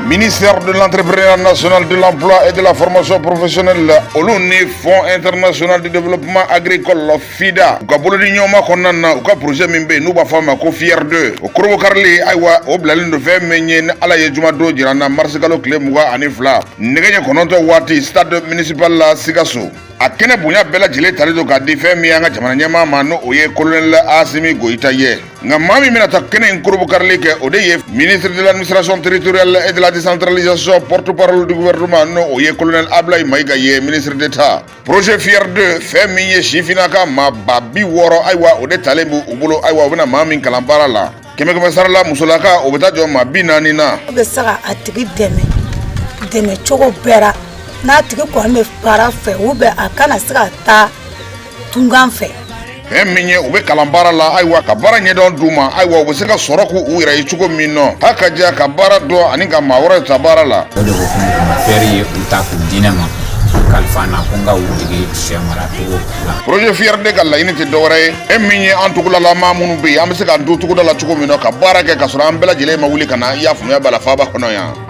Ministère de l'Entrepreneuriat national, de l'Emploi et de la formation professionnelle, Oluni Fonds international de développement agricole, FIDA, u ka bolodi ɲɔgɔnma kɔnɔna na u ka projet min bɛ yen n'u b'a fɔ a ma ko FIER 2 o korobokarili ayiwa o bilalen don fɛn min ye ni ala ye jumadon jira n na marisi kalo tile 22 nɛgɛ ɲɛ 9 waati stade municipal la Sikaso. A kɛnɛ bonya bɛɛ lajɛlen talen don k'a di fɛn min an ka jamana ɲɛmaa ma n'o ye colonel Asimi Goyita ye. Nka maa min bɛna taa kɛnɛ in korobokarili kɛ o de ye ministre de l'administration territoriale et de la décentralisation porte-parole du gouvernement n'o ye colonel Ablaye Mayiga ye ministre d'État. Projet FIER 2 fɛn min ye sifinnaka maa ba 60 ayiwa o de talen b'u bolo ayiwa o bɛna maa min kalan baara la. Kɛmɛ sara la musolaka o bɛ taa jɔ maa 40 na. O bɛ se ka a tigi dɛmɛ cogo bɛɛ la. N'a tigi kɔni bɛ baara fɛ ou bien a kana se ka taa tungan fɛ. Fɛn min ye u bɛ kalan baara la ayiwa ka baara ɲɛdɔn d'u ma ayiwa u bɛ se ka sɔrɔ k'u yɛrɛ ye cogo min nɔ hali ka diya ka baara dɔn ani ka maa wɛrɛ ta baara la. O de ko FIER ye u ta k'u di ne ma kalifa na ko n ka u dege sɛ mara cogo la. Projet FIER de ka laɲini tɛ dɔwɛrɛ ye min ye an tugulalamaa minnu bɛ yen an bɛ se k'an to togoda la cogo min na ka baara kɛ ka sɔrɔ an bɛɛ lajɛlen ma wuli ka na i y'a faamuya b'a la faaba kɔnɔ yan.